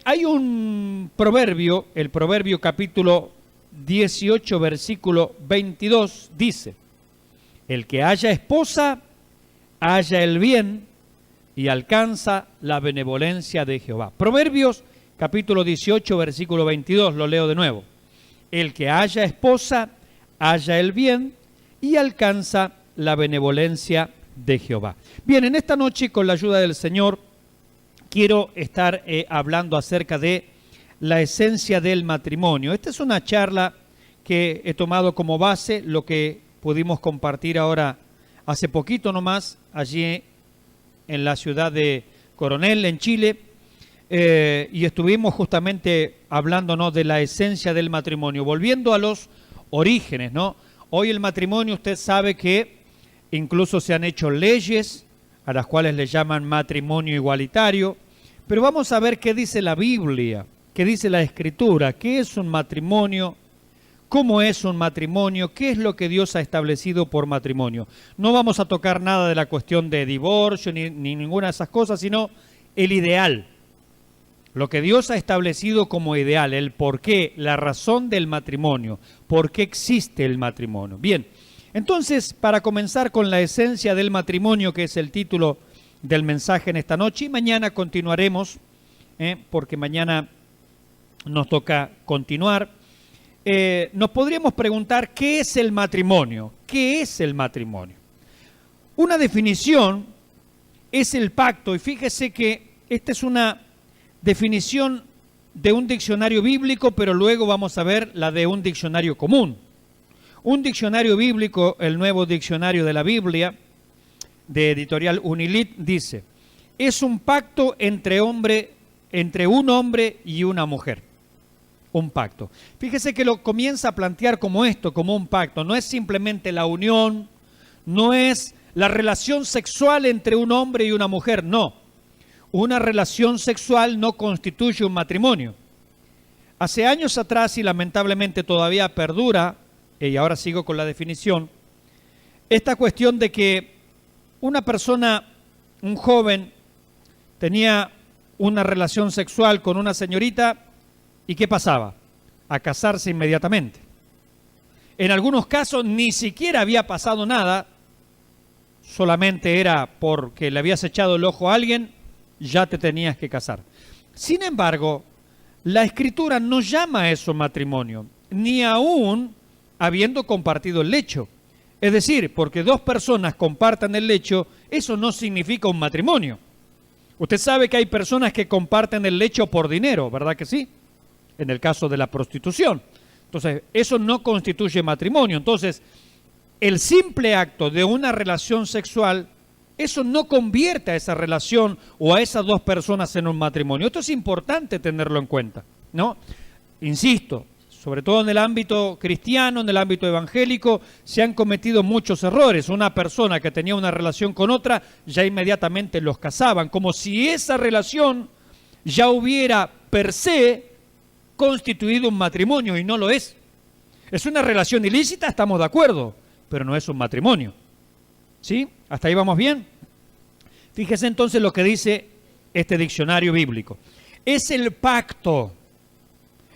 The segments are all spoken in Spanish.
hay un proverbio, el proverbio capítulo 18, versículo 22, dice: el que haya esposa, halla el bien y alcanza la benevolencia de Jehová. Proverbios capítulo 18, versículo 22, lo leo de nuevo. El que haya esposa, halla el bien y alcanza la benevolencia de Jehová. Bien, en esta noche, con la ayuda del Señor, quiero estar hablando acerca de la esencia del matrimonio. Esta es una charla que he tomado como base lo que pudimos compartir ahora hace poquito nomás, allí en la ciudad de Coronel, en Chile, y estuvimos justamente hablándonos de la esencia del matrimonio, volviendo a los orígenes, ¿no? Hoy el matrimonio, usted sabe que incluso se han hecho leyes a las cuales le llaman matrimonio igualitario, pero vamos a ver qué dice la Biblia, qué dice la Escritura, qué es un matrimonio, cómo es un matrimonio, qué es lo que Dios ha establecido por matrimonio. No vamos a tocar nada de la cuestión de divorcio ni ninguna de esas cosas, sino el ideal, lo que Dios ha establecido como ideal, el por qué, la razón del matrimonio, por qué existe el matrimonio. Bien, entonces, para comenzar con la esencia del matrimonio, que es el título del mensaje en esta noche, y mañana continuaremos, porque mañana nos toca continuar, nos podríamos preguntar, ¿qué es el matrimonio? ¿Qué es el matrimonio? Una definición es el pacto, y fíjese que esta es una definición de un diccionario bíblico, pero luego vamos a ver la de un diccionario común. Un diccionario bíblico, el Nuevo Diccionario de la Biblia, de editorial Unilit, dice: es un pacto entre un hombre y una mujer. Un pacto. Fíjese que lo comienza a plantear como esto, como un pacto. No es simplemente la unión, no es la relación sexual entre un hombre y una mujer, no. Una relación sexual no constituye un matrimonio. Hace años atrás, y lamentablemente todavía perdura, y ahora sigo con la definición, esta cuestión de que una persona, un joven, tenía una relación sexual con una señorita, ¿y qué pasaba? A casarse inmediatamente. En algunos casos ni siquiera había pasado nada, solamente era porque le habías echado el ojo a alguien, ya te tenías que casar. Sin embargo, la Escritura no llama a eso matrimonio, ni aún habiendo compartido el lecho. Es decir, porque dos personas compartan el lecho, eso no significa un matrimonio. Usted sabe que hay personas que comparten el lecho por dinero, ¿verdad que sí? En el caso de la prostitución. Entonces, eso no constituye matrimonio. Entonces, el simple acto de una relación sexual, eso no convierte a esa relación o a esas dos personas en un matrimonio. Esto es importante tenerlo en cuenta, ¿no? Insisto, sobre todo en el ámbito cristiano, en el ámbito evangélico, se han cometido muchos errores. Una persona que tenía una relación con otra, ya inmediatamente los casaban, como si esa relación ya hubiera per se constituido un matrimonio, y no lo es. Es una relación ilícita, estamos de acuerdo, pero no es un matrimonio. ¿Sí? ¿Hasta ahí vamos bien? Fíjese entonces lo que dice este diccionario bíblico. Es el pacto,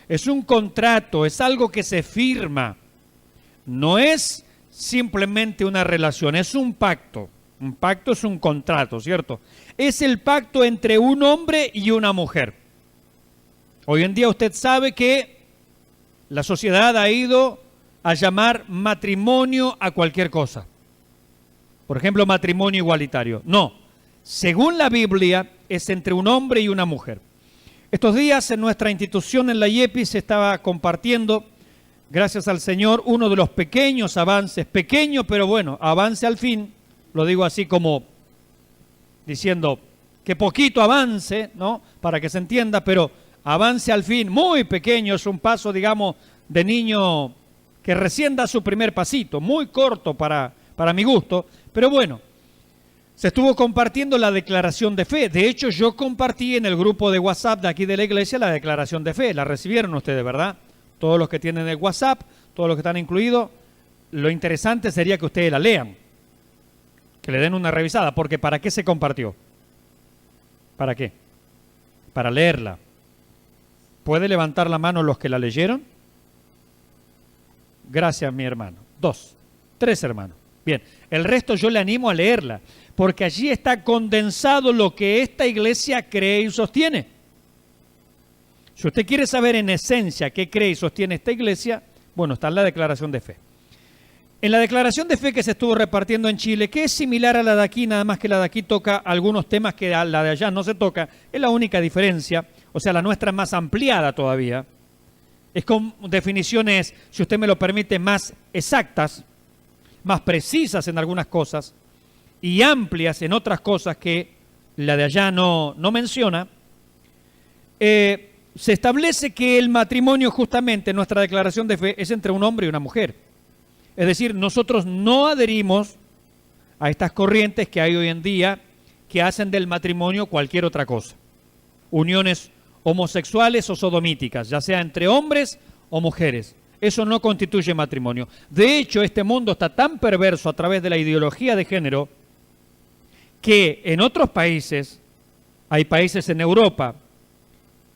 es un contrato, es algo que se firma. No es simplemente una relación, es un pacto. Un pacto es un contrato, ¿cierto? Es el pacto entre un hombre y una mujer. Hoy en día usted sabe que la sociedad ha ido a llamar matrimonio a cualquier cosa. Por ejemplo, matrimonio igualitario. No, según la Biblia es entre un hombre y una mujer. Estos días en nuestra institución en la IEPI se estaba compartiendo, gracias al Señor, uno de los pequeños avances, pequeño pero bueno, avance al fin, lo digo así como diciendo que poquito avance, ¿no? Para que se entienda, pero avance al fin, muy pequeño, es un paso, digamos, de niño que recién da su primer pasito, muy corto para mi gusto, pero bueno, se estuvo compartiendo la declaración de fe. De hecho, yo compartí en el grupo de WhatsApp de aquí de la iglesia la declaración de fe. La recibieron ustedes, ¿verdad? Todos los que tienen el WhatsApp, todos los que están incluidos. Lo interesante sería que ustedes la lean, que le den una revisada, porque ¿para qué se compartió? ¿Para qué? Para leerla. ¿Puede levantar la mano los que la leyeron? Gracias, mi hermano. 2, 3 hermanos. Bien, el resto yo le animo a leerla, porque allí está condensado lo que esta iglesia cree y sostiene. Si usted quiere saber en esencia qué cree y sostiene esta iglesia, bueno, está en la declaración de fe. En la declaración de fe que se estuvo repartiendo en Chile, que es similar a la de aquí, nada más que la de aquí toca algunos temas que a la de allá no se toca, es la única diferencia, o sea, la nuestra es más ampliada todavía, es con definiciones, si usted me lo permite, más exactas, más precisas en algunas cosas y amplias en otras cosas que la de allá no menciona. Se establece que el matrimonio, justamente en nuestra declaración de fe, es entre un hombre y una mujer. Es decir, nosotros no adherimos a estas corrientes que hay hoy en día que hacen del matrimonio cualquier otra cosa. Uniones homosexuales o sodomíticas, ya sea entre hombres o mujeres. Eso no constituye matrimonio. De hecho, este mundo está tan perverso a través de la ideología de género que en otros países, hay países en Europa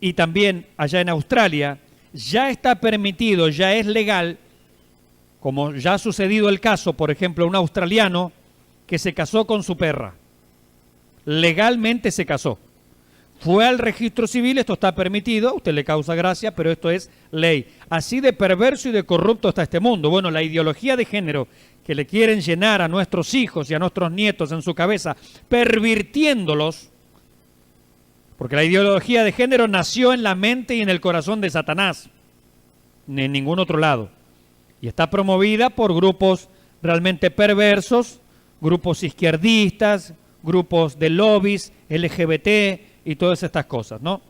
y también allá en Australia, ya está permitido, ya es legal, como ya ha sucedido el caso, por ejemplo, un australiano que se casó con su perra. Legalmente se casó. Fue al registro civil, esto está permitido, a usted le causa gracia, pero esto es ley. Así de perverso y de corrupto está este mundo. Bueno, la ideología de género que le quieren llenar a nuestros hijos y a nuestros nietos en su cabeza, pervirtiéndolos, porque la ideología de género nació en la mente y en el corazón de Satanás, ni en ningún otro lado. Y está promovida por grupos realmente perversos, grupos izquierdistas, grupos de lobbies, LGBT y todas estas cosas, ¿no?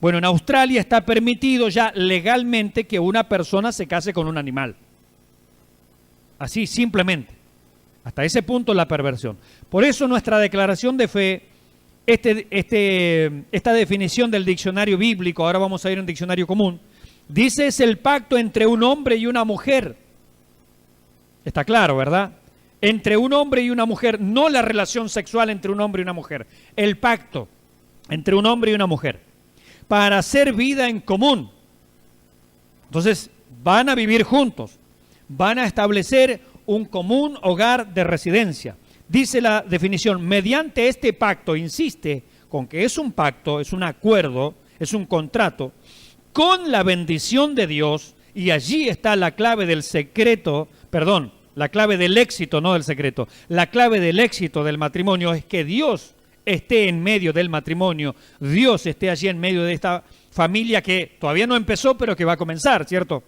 Bueno, en Australia está permitido ya legalmente que una persona se case con un animal. Así, simplemente. Hasta ese punto la perversión. Por eso nuestra declaración de fe, esta definición del diccionario bíblico, ahora vamos a ir a un diccionario común, dice es el pacto entre un hombre y una mujer. Está claro, ¿verdad? Entre un hombre y una mujer, no la relación sexual entre un hombre y una mujer. El pacto entre un hombre y una mujer, para hacer vida en común. Entonces, van a vivir juntos, van a establecer un común hogar de residencia. Dice la definición, mediante este pacto, insiste con que es un pacto, es un acuerdo, es un contrato, con la bendición de Dios, y allí está la clave del secreto, perdón, la clave del éxito, no del secreto, la clave del éxito del matrimonio es que Dios esté en medio del matrimonio, Dios esté allí en medio de esta familia que todavía no empezó, pero que va a comenzar, ¿cierto?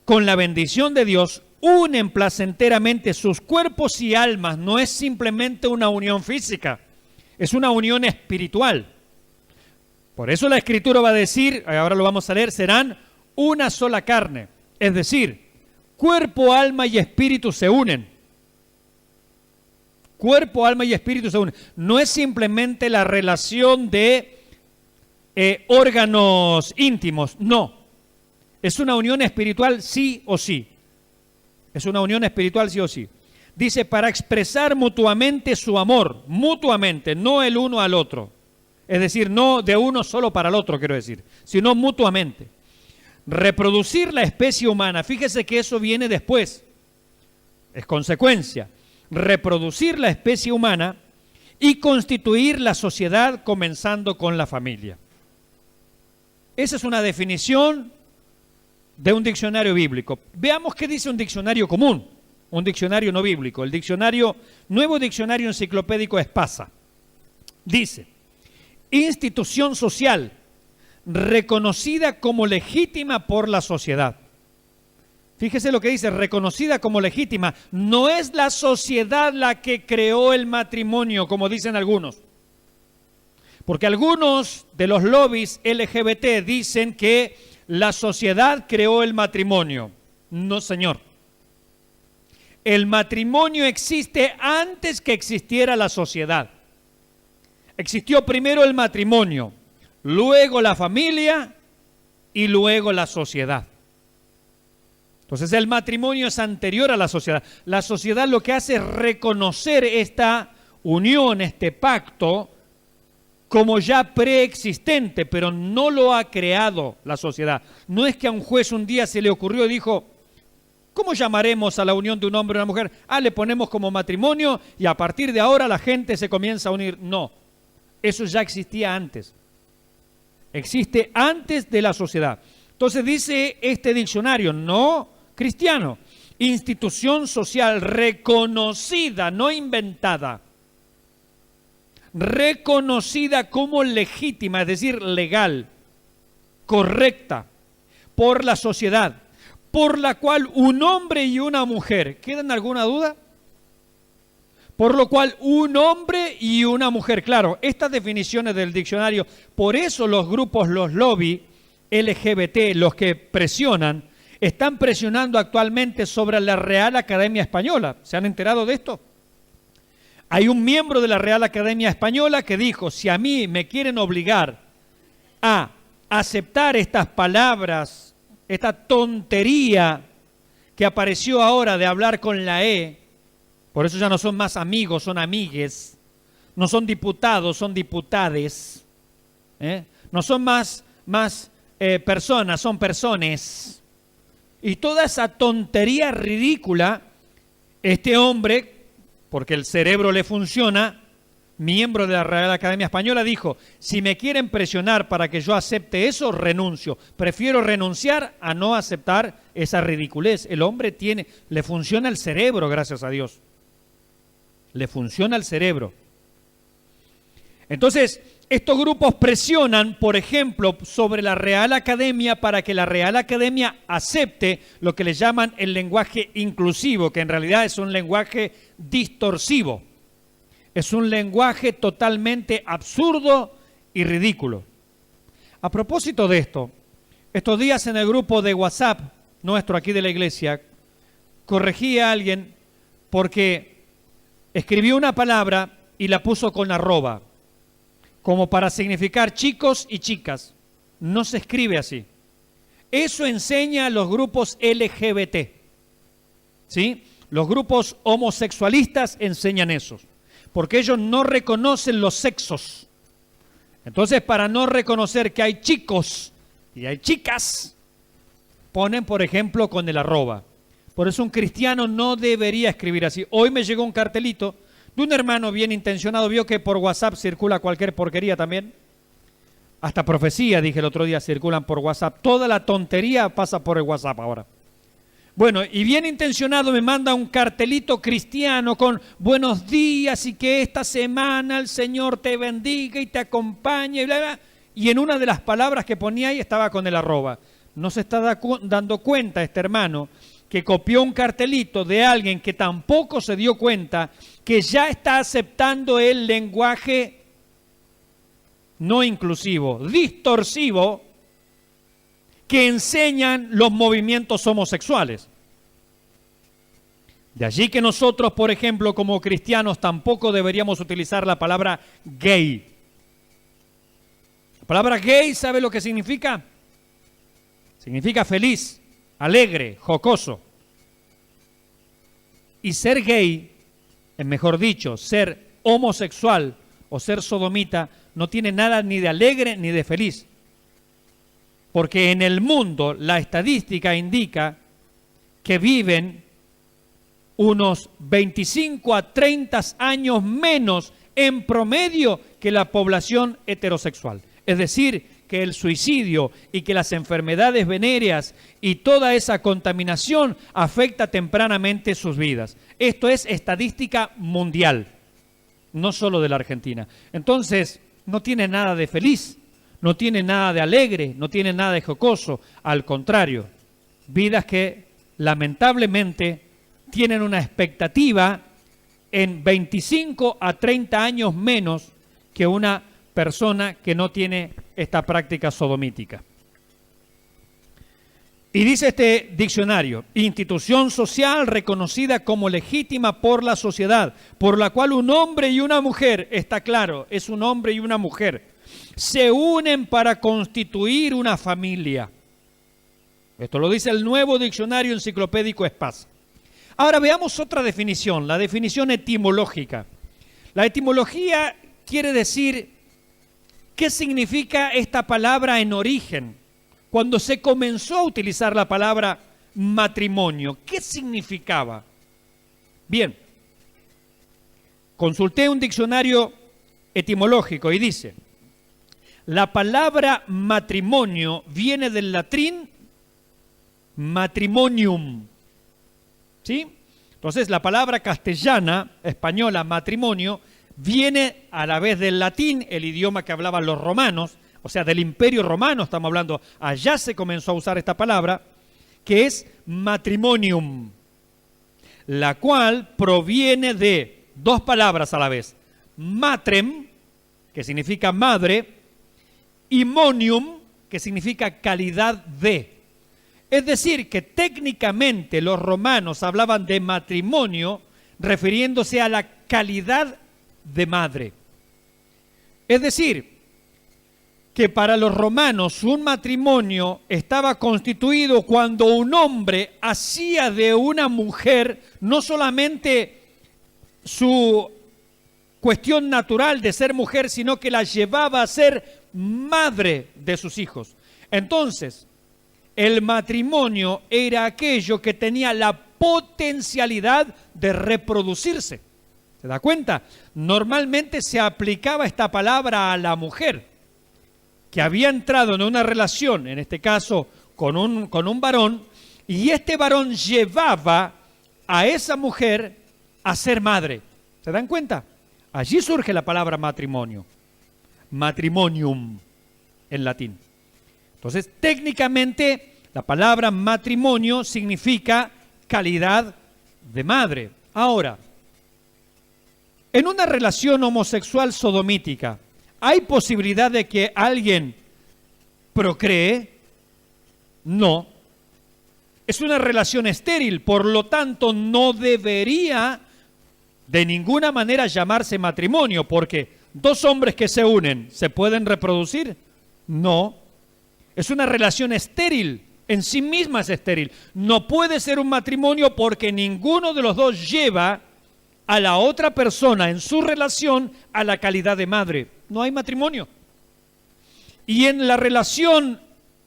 Con la bendición de Dios, unen placenteramente sus cuerpos y almas, no es simplemente una unión física, es una unión espiritual. Por eso la Escritura va a decir, ahora lo vamos a leer, serán una sola carne, es decir, cuerpo, alma y espíritu se unen. Cuerpo, alma y espíritu se unen. No es simplemente la relación de órganos íntimos, no. Es una unión espiritual sí o sí. Es una unión espiritual sí o sí. Dice, para expresar mutuamente su amor, mutuamente, no el uno al otro. Es decir, no de uno solo para el otro, quiero decir, sino mutuamente. Reproducir la especie humana, fíjese que eso viene después, es consecuencia. Reproducir la especie humana y constituir la sociedad comenzando con la familia. Esa es una definición de un diccionario bíblico. Veamos qué dice un diccionario común, un diccionario no bíblico. El diccionario, nuevo diccionario enciclopédico Espasa, dice, institución social reconocida como legítima por la sociedad. Fíjese lo que dice, reconocida como legítima. No es la sociedad la que creó el matrimonio, como dicen algunos. Porque algunos de los lobbies LGBT dicen que la sociedad creó el matrimonio. No, señor. El matrimonio existe antes que existiera la sociedad. Existió primero el matrimonio, luego la familia y luego la sociedad. Entonces el matrimonio es anterior a la sociedad. La sociedad lo que hace es reconocer esta unión, este pacto como ya preexistente, pero no lo ha creado la sociedad. No es que a un juez un día se le ocurrió y dijo, ¿cómo llamaremos a la unión de un hombre y una mujer? Le ponemos como matrimonio y a partir de ahora la gente se comienza a unir. No, eso ya existía antes. Existe antes de la sociedad. Entonces dice este diccionario, no cristiano, institución social reconocida, no inventada, reconocida como legítima, es decir, legal, correcta, por la sociedad, por la cual un hombre y una mujer, ¿queda en alguna duda? Por lo cual un hombre y una mujer, claro, estas definiciones del diccionario, por eso los grupos, los lobby LGBT, los que presionan, están presionando actualmente sobre la Real Academia Española. ¿Se han enterado de esto? Hay un miembro de la Real Academia Española que dijo, si a mí me quieren obligar a aceptar estas palabras, esta tontería que apareció ahora de hablar con la E, por eso ya no son más amigos, son amigues, no son diputados, son diputades, no son más personas, son personas. Y toda esa tontería ridícula, este hombre, porque el cerebro le funciona, miembro de la Real Academia Española, dijo, si me quieren presionar para que yo acepte eso, renuncio. Prefiero renunciar a no aceptar esa ridiculez. El hombre le funciona el cerebro, gracias a Dios. Le funciona el cerebro. Entonces, estos grupos presionan, por ejemplo, sobre la Real Academia para que la Real Academia acepte lo que le llaman el lenguaje inclusivo, que en realidad es un lenguaje distorsivo. Es un lenguaje totalmente absurdo y ridículo. A propósito de esto, estos días en el grupo de WhatsApp nuestro aquí de la iglesia, corregí a alguien porque escribió una palabra y la puso con arroba, como para significar chicos y chicas. No se escribe así. Eso enseña a los grupos LGBT, ¿sí? Los grupos homosexualistas enseñan eso, porque ellos no reconocen los sexos. Entonces, para no reconocer que hay chicos y hay chicas, ponen, por ejemplo, con el arroba. Por eso un cristiano no debería escribir así. Hoy me llegó un cartelito de un hermano bien intencionado, vio que por WhatsApp circula cualquier porquería también. Hasta profecía, dije el otro día, circulan por WhatsApp. Toda la tontería pasa por el WhatsApp ahora. Bueno, y bien intencionado me manda un cartelito cristiano con buenos días y que esta semana el Señor te bendiga y te acompañe, y bla, bla. Y en una de las palabras que ponía ahí estaba con el arroba. No se está dando cuenta este hermano que copió un cartelito de alguien que tampoco se dio cuenta que ya está aceptando el lenguaje no inclusivo, distorsivo, que enseñan los movimientos homosexuales. De allí que nosotros, por ejemplo, como cristianos, tampoco deberíamos utilizar la palabra gay. La palabra gay, ¿sabe lo que significa? Significa feliz, alegre, jocoso. Y ser gay, mejor dicho, ser homosexual o ser sodomita, no tiene nada ni de alegre ni de feliz. Porque en el mundo la estadística indica que viven unos 25 a 30 años menos en promedio que la población heterosexual. Es decir, que el suicidio y que las enfermedades venéreas y toda esa contaminación afecta tempranamente sus vidas. Esto es estadística mundial, no solo de la Argentina. Entonces, no tiene nada de feliz, no tiene nada de alegre, no tiene nada de jocoso. Al contrario, vidas que lamentablemente tienen una expectativa en 25 a 30 años menos que una persona que no tiene esta práctica sodomítica. Y dice este diccionario, institución social reconocida como legítima por la sociedad, por la cual un hombre y una mujer, está claro, es un hombre y una mujer, se unen para constituir una familia. Esto lo dice el nuevo diccionario enciclopédico Espasa. Ahora veamos otra definición, la definición etimológica. La etimología quiere decir ¿Qué significa esta palabra en origen? Cuando se comenzó a utilizar la palabra matrimonio, ¿qué significaba? Bien, consulté un diccionario etimológico y dice, la palabra matrimonio viene del latín matrimonium, ¿sí? Entonces la palabra castellana, española, matrimonio, viene a la vez del latín, el idioma que hablaban los romanos, o sea, del Imperio Romano estamos hablando, allá se comenzó a usar esta palabra, que es matrimonium, la cual proviene de dos palabras a la vez, matrem, que significa madre, y monium, que significa calidad de. Es decir, que técnicamente los romanos hablaban de matrimonio refiriéndose a la calidad de madre. Es decir, que para los romanos un matrimonio estaba constituido cuando un hombre hacía de una mujer no solamente su cuestión natural de ser mujer, sino que la llevaba a ser madre de sus hijos. Entonces, el matrimonio era aquello que tenía la potencialidad de reproducirse. ¿Se da cuenta? Normalmente se aplicaba esta palabra a la mujer que había entrado en una relación, en este caso con un varón, y este varón llevaba a esa mujer a ser madre. ¿Se dan cuenta? Allí surge la palabra matrimonio, matrimonium en latín. Entonces, técnicamente, la palabra matrimonio significa calidad de madre. Ahora, en una relación homosexual sodomítica, ¿hay posibilidad de que alguien procree? No. Es una relación estéril, por lo tanto, no debería de ninguna manera llamarse matrimonio, porque dos hombres que se unen, ¿se pueden reproducir? No. Es una relación estéril, en sí misma es estéril. No puede ser un matrimonio porque ninguno de los dos lleva a la otra persona en su relación a la calidad de madre. No hay matrimonio. Y en la relación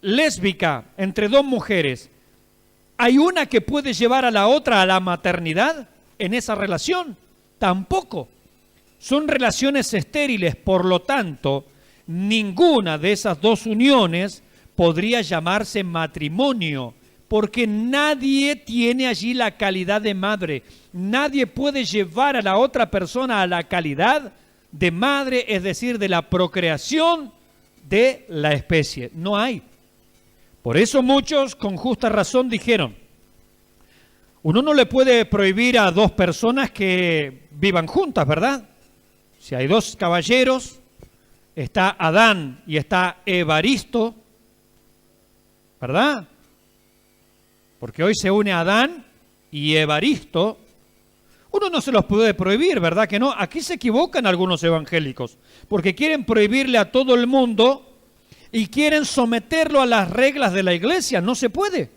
lésbica entre dos mujeres, ¿hay una que puede llevar a la otra a la maternidad en esa relación? Tampoco. Son relaciones estériles, por lo tanto, ninguna de esas dos uniones podría llamarse matrimonio, porque nadie tiene allí la calidad de madre. Nadie puede llevar a la otra persona a la calidad de madre, es decir, de la procreación de la especie. No hay. Por eso muchos, con justa razón, dijeron, uno no le puede prohibir a dos personas que vivan juntas, ¿verdad? Si hay dos caballeros, está Adán y está Evaristo, ¿verdad? Porque hoy se une Adán y Evaristo. Uno no se los puede prohibir, ¿verdad que no? Aquí se equivocan algunos evangélicos, porque quieren prohibirle a todo el mundo y quieren someterlo a las reglas de la iglesia. No se puede.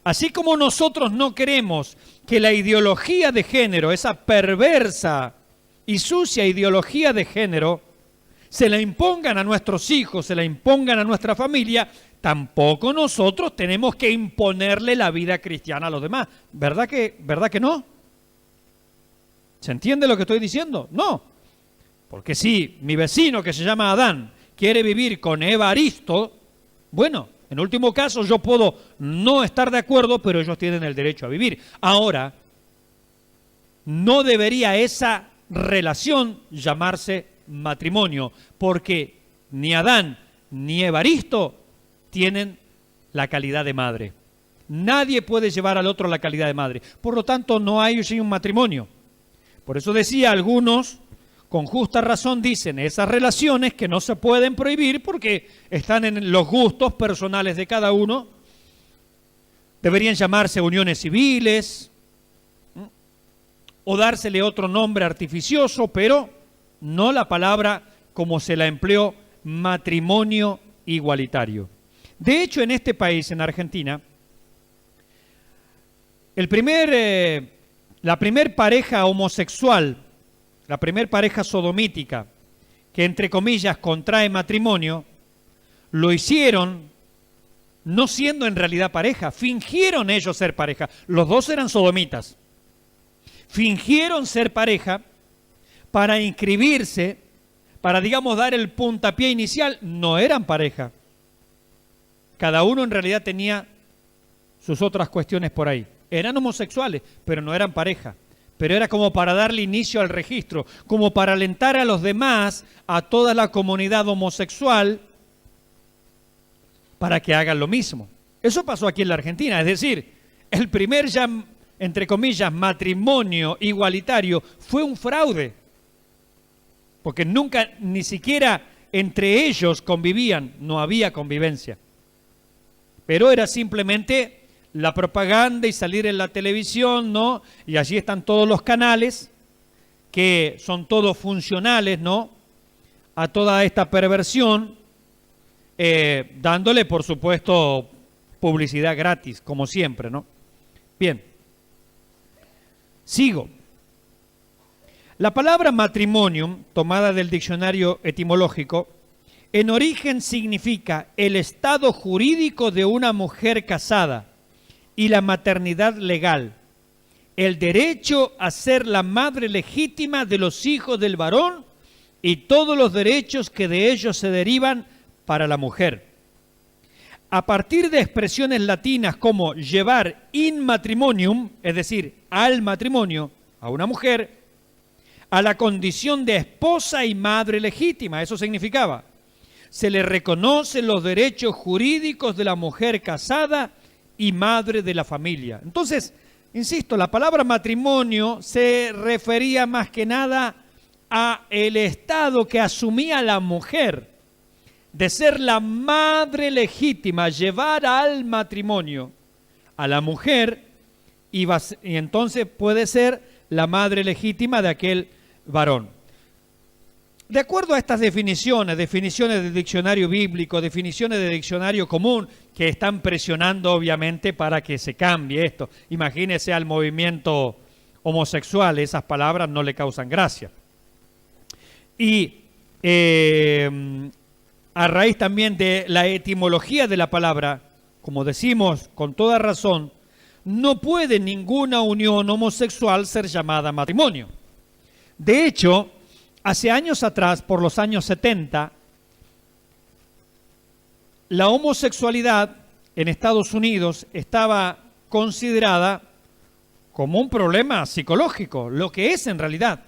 Así como nosotros no queremos que la ideología de género, esa perversa y sucia ideología de género, se la impongan a nuestros hijos, se la impongan a nuestra familia, tampoco nosotros tenemos que imponerle la vida cristiana a los demás. ¿Verdad que no? ¿Se entiende lo que estoy diciendo? No. Porque si mi vecino que se llama Adán quiere vivir con Evaristo, bueno, en último caso yo puedo no estar de acuerdo, pero ellos tienen el derecho a vivir. Ahora, no debería esa relación llamarse matrimonio, porque ni Adán ni Evaristo tienen la calidad de madre. Nadie puede llevar al otro la calidad de madre. Por lo tanto, no hay allí un matrimonio. Por eso decía, algunos, con justa razón, dicen esas relaciones que no se pueden prohibir porque están en los gustos personales de cada uno, deberían llamarse uniones civiles o dársele otro nombre artificioso, pero no la palabra como se la empleó, matrimonio igualitario. De hecho, en este país, en Argentina, la primer pareja homosexual, la primer pareja sodomítica que entre comillas contrae matrimonio, lo hicieron no siendo en realidad pareja, fingieron ellos ser pareja. Los dos eran sodomitas. Fingieron ser pareja para inscribirse, para, digamos, dar el puntapié inicial. No eran pareja. Cada uno en realidad tenía sus otras cuestiones por ahí. Eran homosexuales, pero no eran pareja. Pero era como para darle inicio al registro, como para alentar a los demás, a toda la comunidad homosexual, para que hagan lo mismo. Eso pasó aquí en la Argentina, es decir, el primer ya, entre comillas, matrimonio igualitario fue un fraude, porque nunca, ni siquiera entre ellos convivían, no había convivencia. Pero era simplemente la propaganda y salir en la televisión, ¿no? Y allí están todos los canales que son todos funcionales, ¿no?, a toda esta perversión, dándole, por supuesto, publicidad gratis, como siempre, ¿no? Bien, sigo. La palabra matrimonium, tomada del diccionario etimológico, en origen significa el estado jurídico de una mujer casada y la maternidad legal, el derecho a ser la madre legítima de los hijos del varón y todos los derechos que de ellos se derivan para la mujer. A partir de expresiones latinas como llevar in matrimonium, es decir, al matrimonio, a una mujer, a la condición de esposa y madre legítima, eso significaba. Se le reconocen los derechos jurídicos de la mujer casada y madre de la familia. Entonces, insisto, la palabra matrimonio se refería más que nada a el estado que asumía la mujer de ser la madre legítima, llevar al matrimonio a la mujer y entonces puede ser la madre legítima de aquel varón. De acuerdo a estas definiciones del diccionario bíblico, definiciones de diccionario común, que están presionando obviamente para que se cambie esto. Imagínese al movimiento homosexual, esas palabras no le causan gracia. Y a raíz también de la etimología de la palabra, como decimos con toda razón, no puede ninguna unión homosexual ser llamada matrimonio. De hecho, hace años atrás, por los años 70, la homosexualidad en Estados Unidos estaba considerada como un problema psicológico, lo que es en realidad.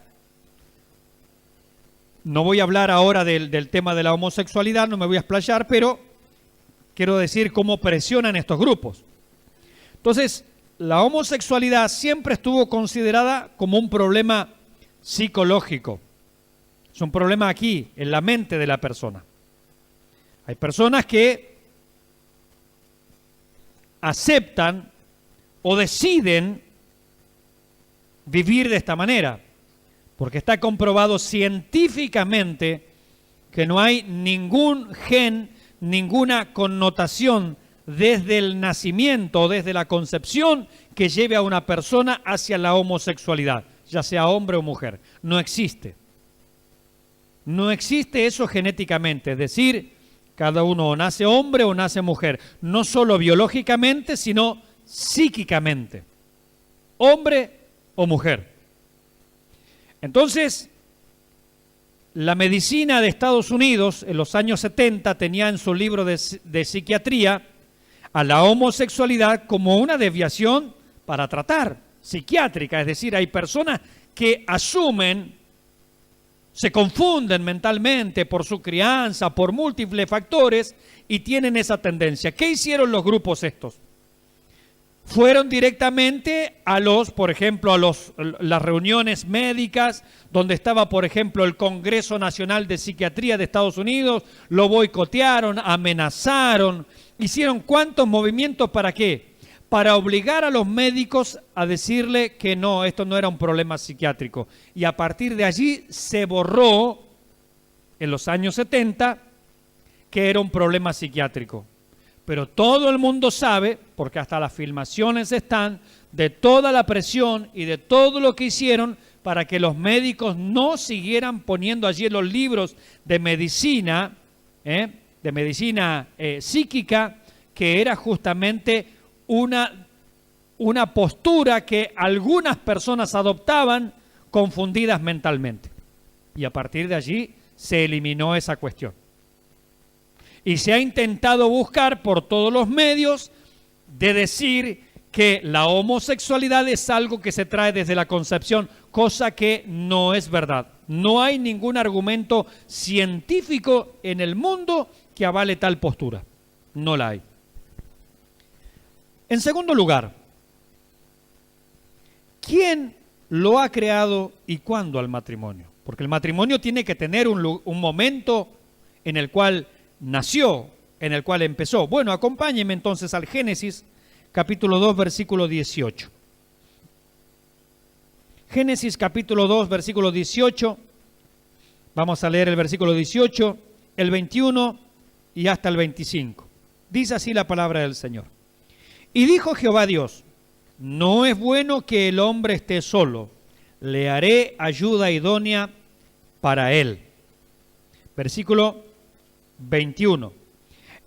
No voy a hablar ahora del tema de la homosexualidad, no me voy a explayar, pero quiero decir cómo presionan estos grupos. Entonces, la homosexualidad siempre estuvo considerada como un problema psicológico. Es un problema aquí, en la mente de la persona. Hay personas que aceptan o deciden vivir de esta manera, porque está comprobado científicamente que no hay ningún gen, ninguna connotación desde el nacimiento o desde la concepción que lleve a una persona hacia la homosexualidad, ya sea hombre o mujer. No existe. No existe eso genéticamente, es decir, cada uno o nace hombre o nace mujer, no solo biológicamente, sino psíquicamente, hombre o mujer. Entonces, la medicina de Estados Unidos en los años 70 tenía en su libro de psiquiatría a la homosexualidad como una desviación para tratar, psiquiátrica, es decir, hay personas que asumen, se confunden mentalmente por su crianza, por múltiples factores y tienen esa tendencia. ¿Qué hicieron los grupos estos? Fueron directamente a por ejemplo, las reuniones médicas, donde estaba, por ejemplo, el Congreso Nacional de Psiquiatría de Estados Unidos, lo boicotearon, amenazaron, hicieron cuántos movimientos, ¿para qué? Para obligar a los médicos a decirle que no, esto no era un problema psiquiátrico. Y a partir de allí se borró, en los años 70, que era un problema psiquiátrico. Pero todo el mundo sabe, porque hasta las filmaciones están, de toda la presión y de todo lo que hicieron para que los médicos no siguieran poniendo allí en los libros de medicina psíquica, que era justamente una postura que algunas personas adoptaban confundidas mentalmente. Y a partir de allí se eliminó esa cuestión. Y se ha intentado buscar por todos los medios de decir que la homosexualidad es algo que se trae desde la concepción, cosa que no es verdad. No hay ningún argumento científico en el mundo que avale tal postura. No la hay. En segundo lugar, ¿quién lo ha creado y cuándo al matrimonio? Porque el matrimonio tiene que tener un momento en el cual nació, en el cual empezó. Bueno, acompáñenme entonces al Génesis, capítulo 2, versículo 18. Génesis, capítulo 2, versículo 18. Vamos a leer el versículo 18, el 21 y hasta el 25. Dice así la palabra del Señor. Y dijo Jehová Dios, no es bueno que el hombre esté solo, le haré ayuda idónea para él. Versículo 21.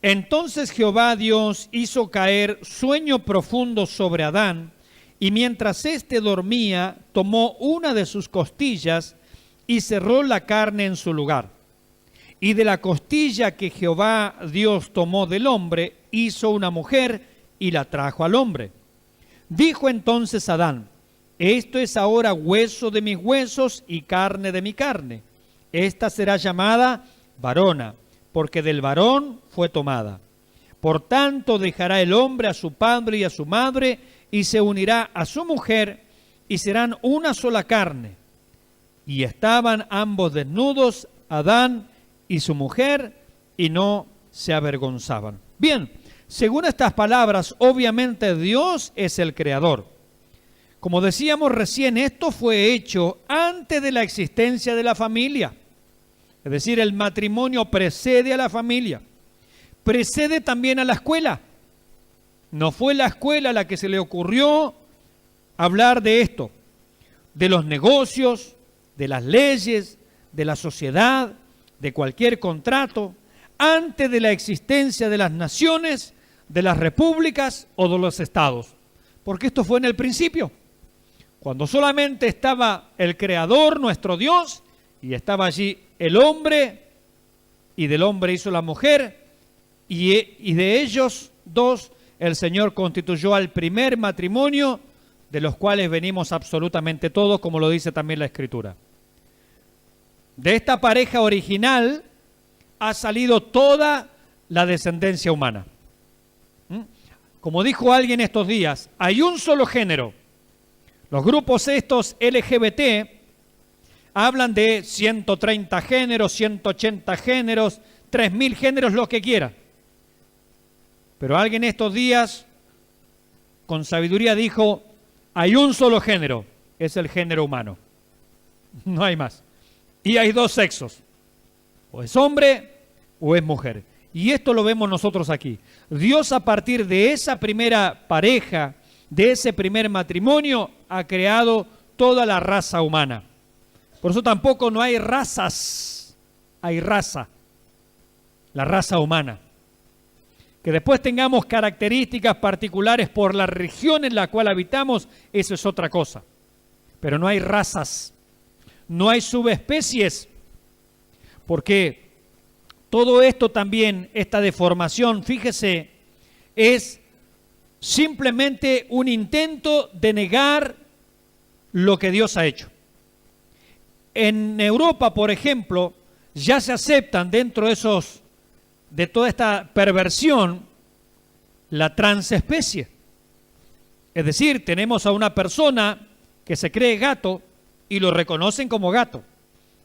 Entonces Jehová Dios hizo caer sueño profundo sobre Adán, y mientras éste dormía, tomó una de sus costillas y cerró la carne en su lugar. Y de la costilla que Jehová Dios tomó del hombre, hizo una mujer y la trajo al hombre. Dijo entonces Adán, esto es ahora hueso de mis huesos y carne de mi carne. Esta será llamada varona, porque del varón fue tomada. Por tanto dejará el hombre a su padre y a su madre, y se unirá a su mujer, y serán una sola carne. Y estaban ambos desnudos, Adán y su mujer, y no se avergonzaban. Bien, según estas palabras, obviamente Dios es el creador. Como decíamos recién, esto fue hecho antes de la existencia de la familia. Es decir, el matrimonio precede a la familia, precede también a la escuela. No fue la escuela la que se le ocurrió hablar de esto, de los negocios, de las leyes, de la sociedad, de cualquier contrato, antes de la existencia de las naciones, de las repúblicas o de los estados. Porque esto fue en el principio, cuando solamente estaba el Creador, nuestro Dios, y estaba allí el hombre, y del hombre hizo la mujer, y de ellos dos el Señor constituyó al primer matrimonio, de los cuales venimos absolutamente todos, como lo dice también la Escritura. De esta pareja original ha salido toda la descendencia humana. Como dijo alguien estos días, hay un solo género. Los grupos estos LGBT hablan de 130 géneros, 180 géneros, 3000 géneros, lo que quiera. Pero alguien estos días, con sabiduría, dijo, hay un solo género, es el género humano. No hay más. Y hay dos sexos, o es hombre o es mujer. Y esto lo vemos nosotros aquí. Dios, a partir de esa primera pareja, de ese primer matrimonio, ha creado toda la raza humana. Por eso tampoco no hay razas, hay raza, la raza humana. Que después tengamos características particulares por la región en la cual habitamos, eso es otra cosa. Pero no hay razas, no hay subespecies, porque todo esto también, esta deformación, fíjese, es simplemente un intento de negar lo que Dios ha hecho. En Europa, por ejemplo, ya se aceptan dentro de toda esta perversión la transespecie. Es decir, tenemos a una persona que se cree gato y lo reconocen como gato.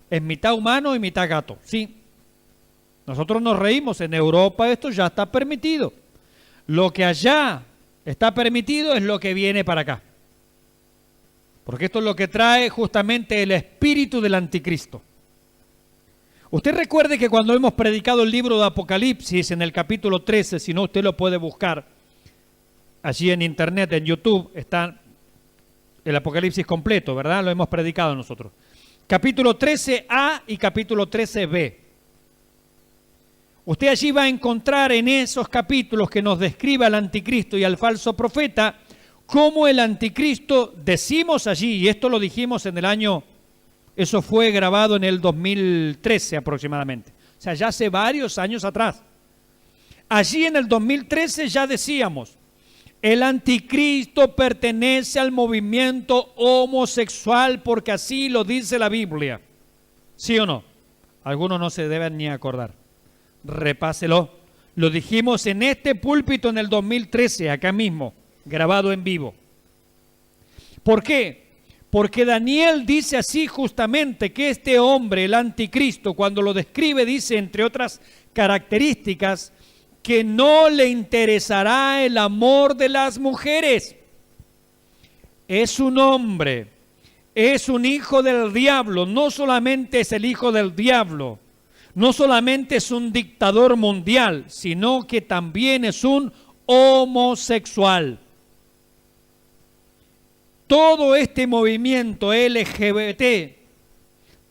Es mitad humano y mitad gato, sí. Nosotros nos reímos, en Europa esto ya está permitido. Lo que allá está permitido es lo que viene para acá. Porque esto es lo que trae justamente el espíritu del anticristo. Usted recuerde que cuando hemos predicado el libro de Apocalipsis en el capítulo 13, si no usted lo puede buscar allí en internet, en YouTube, está el Apocalipsis completo, ¿verdad? Lo hemos predicado nosotros. Capítulo 13a y capítulo 13b. Usted allí va a encontrar en esos capítulos que nos describe al anticristo y al falso profeta, cómo el anticristo, decimos allí, y esto lo dijimos en el año, eso fue grabado en el 2013 aproximadamente, o sea, ya hace varios años atrás. Allí en el 2013 ya decíamos, el anticristo pertenece al movimiento homosexual porque así lo dice la Biblia. ¿Sí o no? Algunos no se deben ni acordar. Repáselo. Lo dijimos en este púlpito en el 2013, acá mismo, grabado en vivo. ¿Por qué? Porque Daniel dice así justamente que este hombre, el anticristo, cuando lo describe, dice, entre otras características, que no le interesará el amor de las mujeres. Es un hombre, es un hijo del diablo, no solamente es el hijo del diablo, no solamente es un dictador mundial, sino que también es un homosexual. Todo este movimiento LGBT,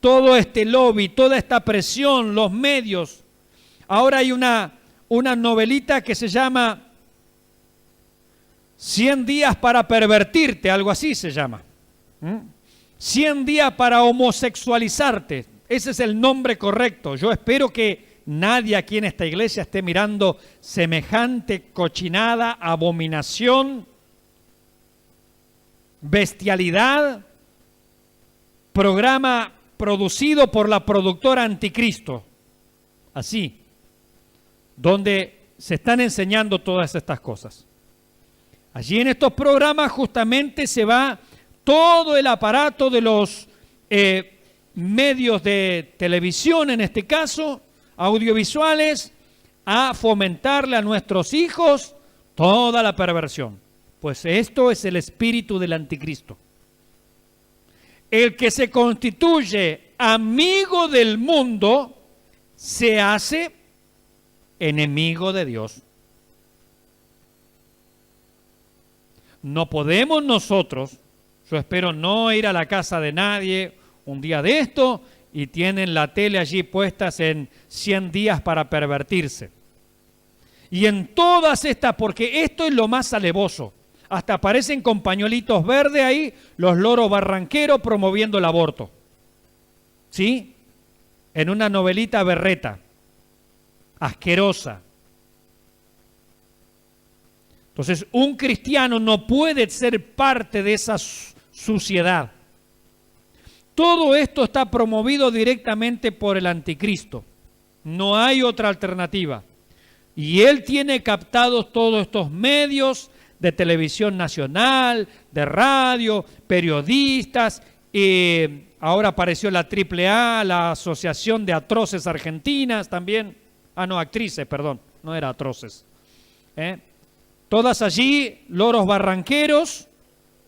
todo este lobby, toda esta presión, los medios. Ahora hay una novelita que se llama 100 días para pervertirte, algo así se llama. 100 días para homosexualizarte. Ese es el nombre correcto. Yo espero que nadie aquí en esta iglesia esté mirando semejante cochinada, abominación, bestialidad, programa producido por la productora Anticristo, así, donde se están enseñando todas estas cosas. Allí en estos programas justamente se va todo el aparato de los medios de televisión, en este caso, audiovisuales, a fomentarle a nuestros hijos toda la perversión. Pues esto es el espíritu del anticristo. El que se constituye amigo del mundo se hace enemigo de Dios. No podemos nosotros, yo espero no ir a la casa de nadie un día de esto y tienen la tele allí puestas en 100 días para pervertirse. Y en todas estas, porque esto es lo más alevoso, hasta aparecen con pañuelitos verdes ahí los loros barranqueros promoviendo el aborto. ¿Sí? En una novelita berreta, asquerosa. Entonces, un cristiano no puede ser parte de esa suciedad. Todo esto está promovido directamente por el anticristo. No hay otra alternativa. Y él tiene captados todos estos medios de televisión nacional, de radio, periodistas, ahora apareció la AAA, la Asociación de Atroces Argentinas también. No, actrices, perdón, no era atroces. Todas allí, loros barranqueros,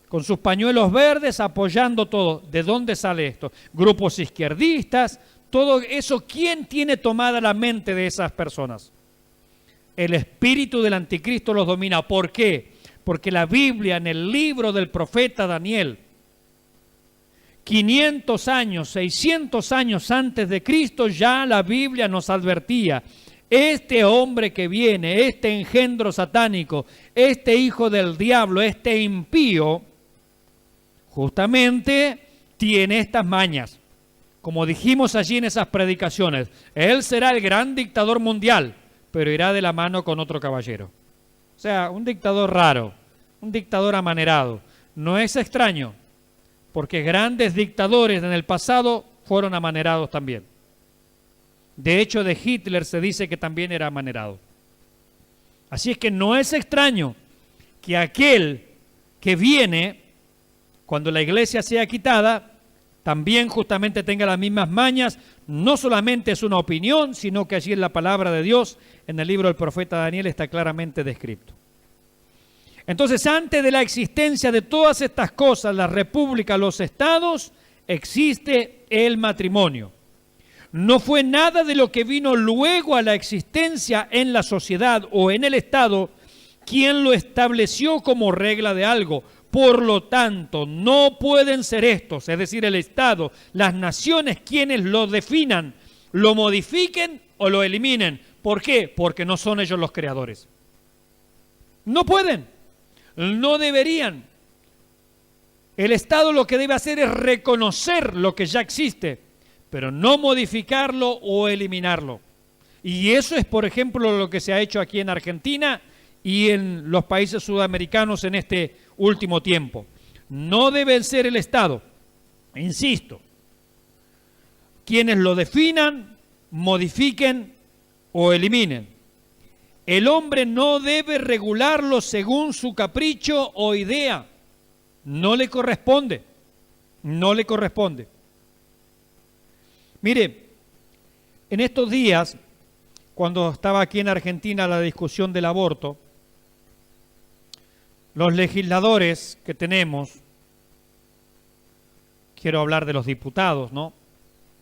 con sus pañuelos verdes, apoyando todo. ¿De dónde sale esto? Grupos izquierdistas, todo eso. ¿Quién tiene tomada la mente de esas personas? El espíritu del anticristo los domina. ¿Por qué? Porque la Biblia, en el libro del profeta Daniel, 500 años, 600 años antes de Cristo, ya la Biblia nos advertía: este hombre que viene, este engendro satánico, este hijo del diablo, este impío, justamente tiene estas mañas. Como dijimos allí en esas predicaciones, él será el gran dictador mundial, pero irá de la mano con otro caballero. O sea, un dictador raro, un dictador amanerado. No es extraño, porque grandes dictadores en el pasado fueron amanerados también. De hecho, de Hitler se dice que también era amanerado. Así es que no es extraño que aquel que viene, cuando la iglesia sea quitada, también justamente tenga las mismas mañas. No solamente es una opinión, sino que allí en la palabra de Dios, en el libro del profeta Daniel, está claramente descrito. Entonces, antes de la existencia de todas estas cosas, la república, los estados, existe el matrimonio. No fue nada de lo que vino luego a la existencia en la sociedad o en el estado quien lo estableció como regla de algo. Por lo tanto, no pueden ser estos, es decir, el Estado, las naciones quienes lo definan, lo modifiquen o lo eliminen. ¿Por qué? Porque no son ellos los creadores. No pueden, no deberían. El Estado lo que debe hacer es reconocer lo que ya existe, pero no modificarlo o eliminarlo. Y eso es, por ejemplo, lo que se ha hecho aquí en Argentina y en los países sudamericanos en este último tiempo. No debe ser el Estado, insisto, quienes lo definan, modifiquen o eliminen. El hombre no debe regularlo según su capricho o idea. No le corresponde. No le corresponde. Mire, en estos días, cuando estaba aquí en Argentina la discusión del aborto, los legisladores que tenemos, quiero hablar de los diputados, ¿no?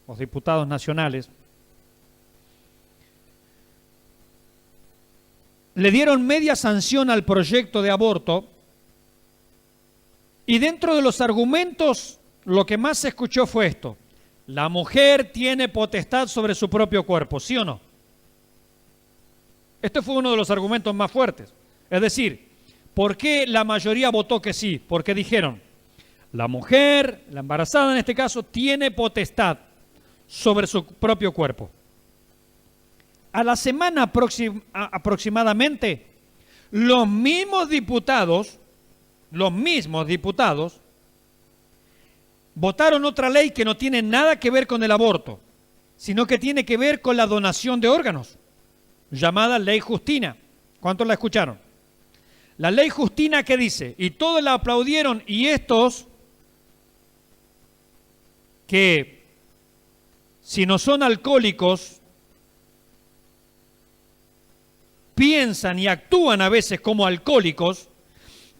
Los diputados nacionales, le dieron media sanción al proyecto de aborto y dentro de los argumentos lo que más se escuchó fue esto: la mujer tiene potestad sobre su propio cuerpo, ¿sí o no? Este fue uno de los argumentos más fuertes. Es decir, ¿por qué la mayoría votó que sí? Porque dijeron, la mujer, la embarazada en este caso, tiene potestad sobre su propio cuerpo. A la semana aproximadamente, los mismos diputados votaron otra ley que no tiene nada que ver con el aborto, sino que tiene que ver con la donación de órganos, llamada Ley Justina. ¿Cuántos la escucharon? La Ley Justina, ¿qué dice? Y todos la aplaudieron, y estos, que si no son alcohólicos, piensan y actúan a veces como alcohólicos,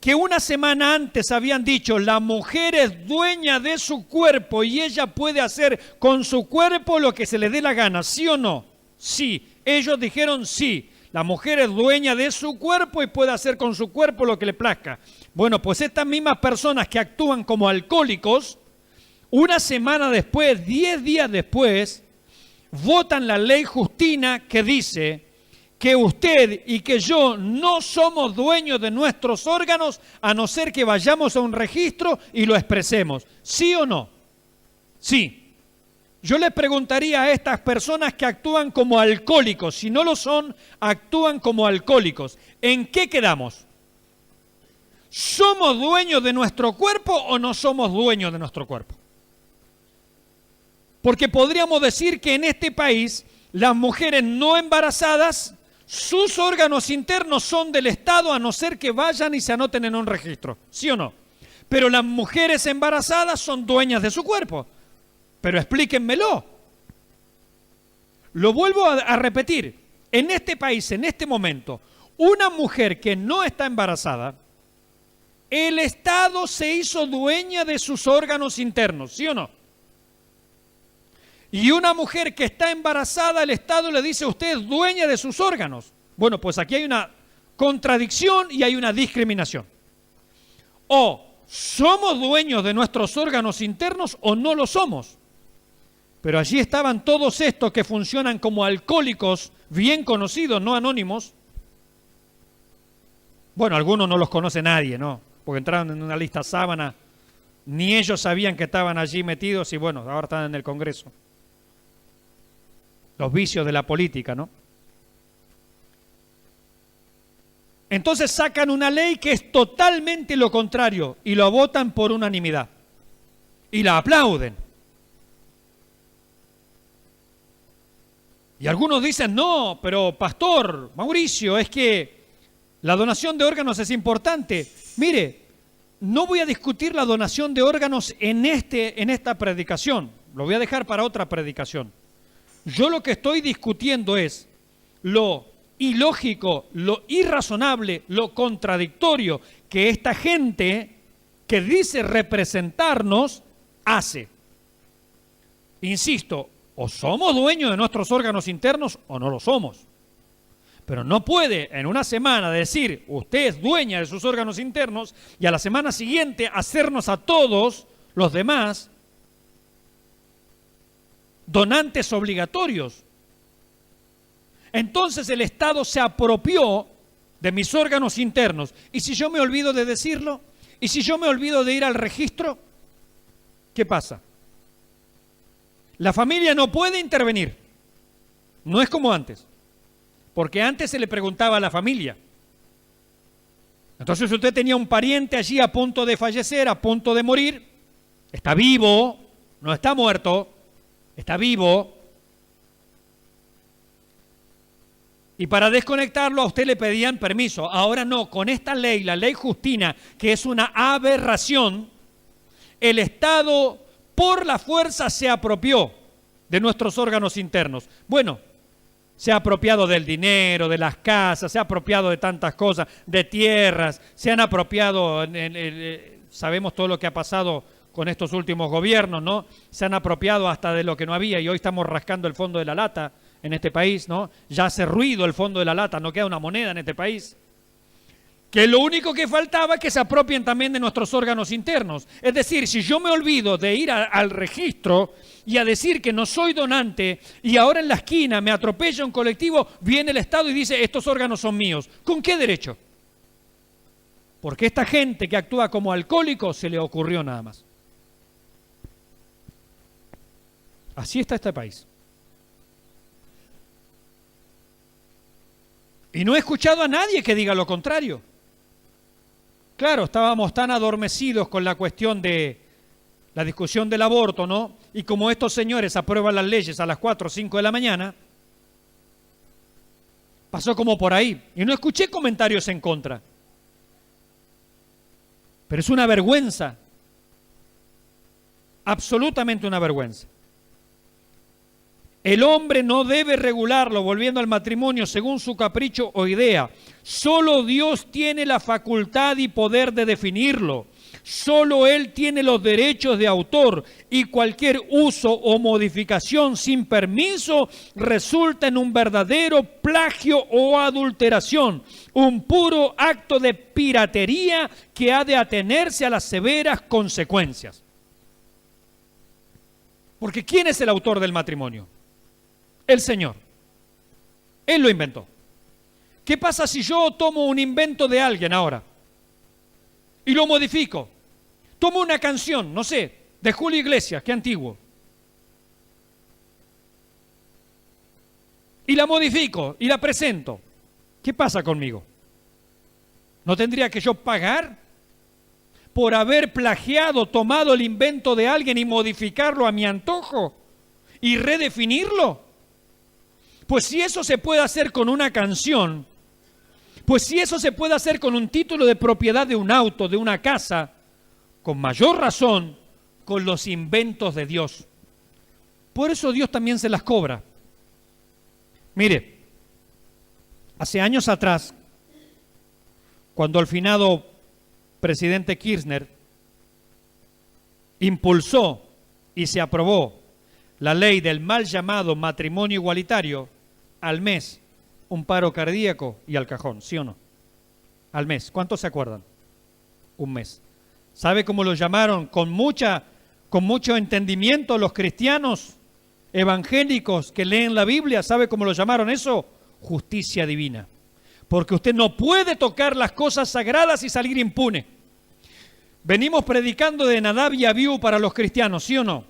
que una semana antes habían dicho, la mujer es dueña de su cuerpo y ella puede hacer con su cuerpo lo que se le dé la gana, ¿sí o no? Sí, ellos dijeron sí, la mujer es dueña de su cuerpo y puede hacer con su cuerpo lo que le plazca. Bueno, pues estas mismas personas que actúan como alcohólicos, una semana después, 10 días después, votan la Ley Justina que dice que usted y que yo no somos dueños de nuestros órganos a no ser que vayamos a un registro y lo expresemos. ¿Sí o no? Sí. Yo les preguntaría a estas personas que actúan como alcohólicos, si no lo son, actúan como alcohólicos, ¿en qué quedamos? ¿Somos dueños de nuestro cuerpo o no somos dueños de nuestro cuerpo? Porque podríamos decir que en este país las mujeres no embarazadas, sus órganos internos son del Estado a no ser que vayan y se anoten en un registro, ¿sí o no? Pero las mujeres embarazadas son dueñas de su cuerpo. Pero explíquenmelo. Lo vuelvo a repetir. En este país, en este momento, una mujer que no está embarazada, el Estado se hizo dueña de sus órganos internos, ¿sí o no? Y una mujer que está embarazada, el Estado le dice, usted es dueña de sus órganos. Bueno, pues aquí hay una contradicción y hay una discriminación. O somos dueños de nuestros órganos internos o no lo somos. Pero allí estaban todos estos que funcionan como alcohólicos bien conocidos, no anónimos. Bueno, algunos no los conoce nadie, ¿no? Porque entraron en una lista sábana, ni ellos sabían que estaban allí metidos y bueno, ahora están en el Congreso. Los vicios de la política, ¿no? Entonces sacan una ley que es totalmente lo contrario y lo votan por unanimidad. Y la aplauden. Y algunos dicen, no, pero pastor, Mauricio, es que la donación de órganos es importante. Mire, no voy a discutir la donación de órganos en esta predicación. Lo voy a dejar para otra predicación. Yo lo que estoy discutiendo es lo ilógico, lo irrazonable, lo contradictorio que esta gente que dice representarnos hace. Insisto, o somos dueños de nuestros órganos internos o no lo somos. Pero no puede en una semana decir, usted es dueña de sus órganos internos, y a la semana siguiente hacernos a todos los demás donantes obligatorios. Entonces el Estado se apropió de mis órganos internos. ¿Y si yo me olvido de decirlo? ¿Y si yo me olvido de ir al registro? ¿Qué pasa? La familia no puede intervenir. No es como antes. Porque antes se le preguntaba a la familia. Entonces usted tenía un pariente allí a punto de fallecer, a punto de morir. Está vivo, no está muerto, está vivo. Y para desconectarlo a usted le pedían permiso. Ahora no, con esta ley, la ley Justina, que es una aberración, el Estado por la fuerza se apropió de nuestros órganos internos. Bueno, se ha apropiado del dinero, de las casas, se ha apropiado de tantas cosas, de tierras, se han apropiado, sabemos todo lo que ha pasado con estos últimos gobiernos, ¿no? Se han apropiado hasta de lo que no había y hoy estamos rascando el fondo de la lata en este país, ¿no? Ya hace ruido el fondo de la lata, no queda una moneda en este país. Que lo único que faltaba es que se apropien también de nuestros órganos internos. Es decir, si yo me olvido de ir al registro y a decir que no soy donante y ahora en la esquina me atropella un colectivo, viene el Estado y dice, estos órganos son míos. ¿Con qué derecho? Porque esta gente que actúa como alcohólico se le ocurrió nada más. Así está este país. Y no he escuchado a nadie que diga lo contrario. Claro, estábamos tan adormecidos con la cuestión de la discusión del aborto, ¿no? Y como estos señores aprueban las leyes a las 4 o 5 de la mañana, pasó como por ahí. Y no escuché comentarios en contra. Pero es una vergüenza. Absolutamente una vergüenza. El hombre no debe regularlo, volviendo al matrimonio, según su capricho o idea. Solo Dios tiene la facultad y poder de definirlo. Solo Él tiene los derechos de autor y cualquier uso o modificación sin permiso resulta en un verdadero plagio o adulteración, un puro acto de piratería que ha de atenerse a las severas consecuencias. Porque ¿quién es el autor del matrimonio? El Señor. Él lo inventó. ¿Qué pasa si yo tomo un invento de alguien ahora y lo modifico? Tomo una canción, no sé, de Julio Iglesias, qué antiguo, y la modifico y la presento. ¿Qué pasa conmigo? ¿No tendría que yo pagar por haber plagiado, tomado el invento de alguien y modificarlo a mi antojo y redefinirlo? Pues si eso se puede hacer con una canción, pues si eso se puede hacer con un título de propiedad de un auto, de una casa, con mayor razón con los inventos de Dios. Por eso Dios también se las cobra. Mire, hace años atrás, cuando el finado presidente Kirchner impulsó y se aprobó la ley del mal llamado matrimonio igualitario, al mes un paro cardíaco y al cajón, ¿sí o no? Al mes. ¿Cuántos se acuerdan? Un mes. ¿Sabe cómo lo llamaron? Con mucho entendimiento los cristianos evangélicos que leen la Biblia. ¿Sabe cómo lo llamaron eso? Justicia divina. Porque usted no puede tocar las cosas sagradas y salir impune. Venimos predicando de Nadab y Abiú para los cristianos, ¿sí o no?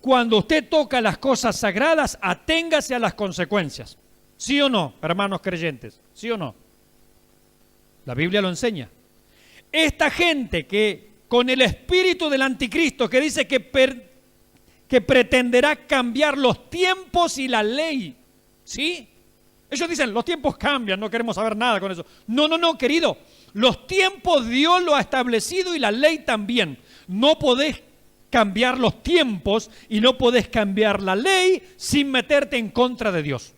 Cuando usted toca las cosas sagradas, aténgase a las consecuencias. ¿Sí o no, hermanos creyentes? ¿Sí o no? La Biblia lo enseña. Esta gente que con el espíritu del anticristo que dice que pretenderá cambiar los tiempos y la ley, ¿sí? Ellos dicen, los tiempos cambian, no queremos saber nada con eso. No, querido. Los tiempos Dios lo ha establecido y la ley también. No podés cambiar los tiempos y no podés cambiar la ley sin meterte en contra de Dios.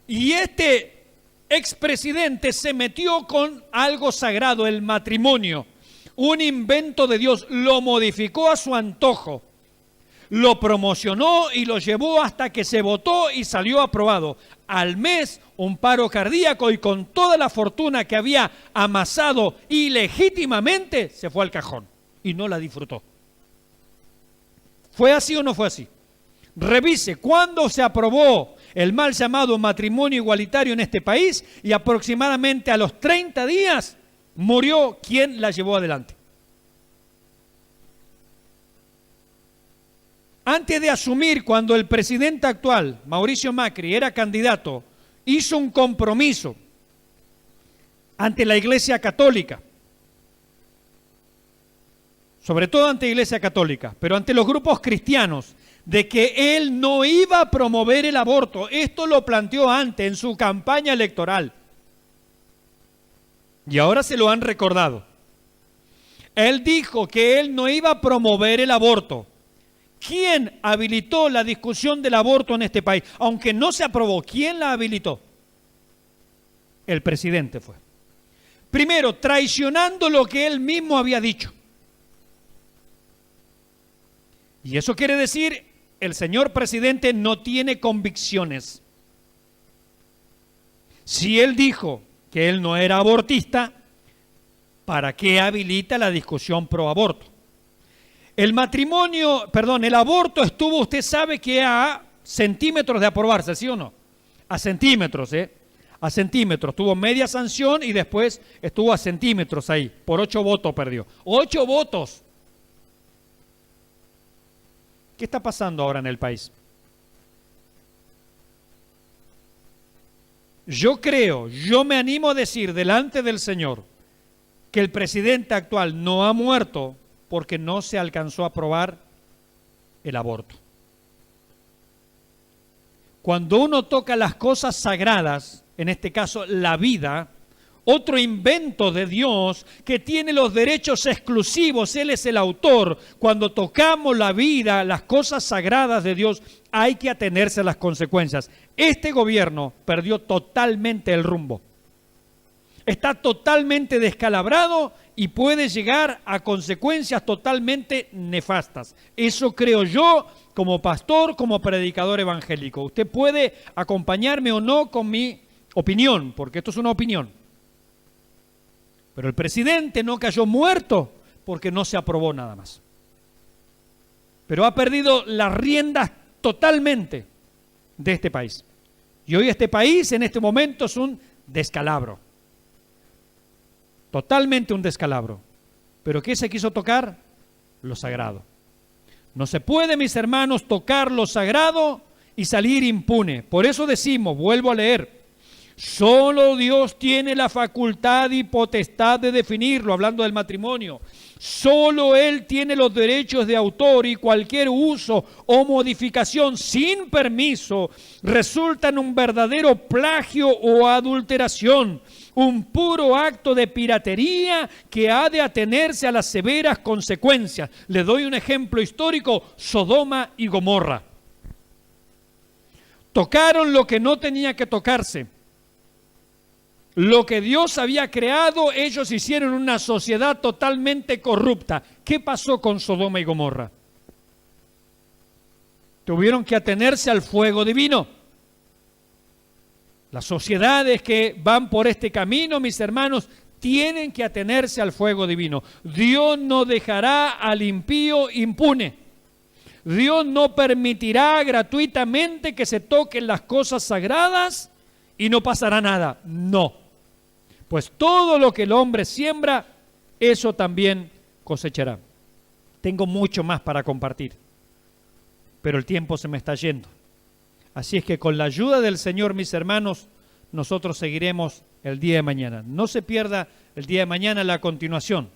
Y este expresidente se metió con algo sagrado, el matrimonio, un invento de Dios, lo modificó a su antojo, lo promocionó y lo llevó hasta que se votó y salió aprobado. Al mes, un paro cardíaco y con toda la fortuna que había amasado ilegítimamente, se fue al cajón y no la disfrutó. ¿Fue así o no fue así? Revise cuándo se aprobó el mal llamado matrimonio igualitario en este país y aproximadamente a los 30 días murió quien la llevó adelante. Antes de asumir, cuando el presidente actual, Mauricio Macri, era candidato, hizo un compromiso ante la Iglesia Católica, sobre todo ante la Iglesia Católica, pero ante los grupos cristianos, de que él no iba a promover el aborto. Esto lo planteó antes en su campaña electoral. Y ahora se lo han recordado. Él dijo que él no iba a promover el aborto. ¿Quién habilitó la discusión del aborto en este país? Aunque no se aprobó, ¿quién la habilitó? El presidente fue. Primero, traicionando lo que él mismo había dicho. Y eso quiere decir, el señor presidente no tiene convicciones. Si él dijo que él no era abortista, ¿para qué habilita la discusión pro aborto? El aborto estuvo, usted sabe que a centímetros de aprobarse, ¿sí o no? A centímetros, a centímetros. Tuvo media sanción y después estuvo a centímetros ahí. Por 8 votos perdió. 8 votos. ¿Qué está pasando ahora en el país? Yo me animo a decir delante del Señor que el presidente actual no ha muerto porque no se alcanzó a aprobar el aborto. Cuando uno toca las cosas sagradas, en este caso la vida, otro invento de Dios que tiene los derechos exclusivos, Él es el autor. Cuando tocamos la vida, las cosas sagradas de Dios, hay que atenerse a las consecuencias. Este gobierno perdió totalmente el rumbo. Está totalmente descalabrado y puede llegar a consecuencias totalmente nefastas. Eso creo yo como pastor, como predicador evangélico. Usted puede acompañarme o no con mi opinión, porque esto es una opinión. Pero el presidente no cayó muerto porque no se aprobó nada más. Pero ha perdido las riendas totalmente de este país. Y hoy este país en este momento es un descalabro. Totalmente un descalabro. ¿Pero qué se quiso tocar? Lo sagrado. No se puede, mis hermanos, tocar lo sagrado y salir impune. Por eso decimos, vuelvo a leer, solo Dios tiene la facultad y potestad de definirlo, hablando del matrimonio. Solo Él tiene los derechos de autor y cualquier uso o modificación sin permiso resulta en un verdadero plagio o adulteración, un puro acto de piratería que ha de atenerse a las severas consecuencias. Le doy un ejemplo histórico, Sodoma y Gomorra. Tocaron lo que no tenía que tocarse. Lo que Dios había creado, ellos hicieron una sociedad totalmente corrupta. ¿Qué pasó con Sodoma y Gomorra? Tuvieron que atenerse al fuego divino. Las sociedades que van por este camino, mis hermanos, tienen que atenerse al fuego divino. Dios no dejará al impío impune. Dios no permitirá gratuitamente que se toquen las cosas sagradas y no pasará nada. No. Pues todo lo que el hombre siembra, eso también cosechará. Tengo mucho más para compartir, pero el tiempo se me está yendo. Así es que con la ayuda del Señor, mis hermanos, nosotros seguiremos el día de mañana. No se pierda el día de mañana la continuación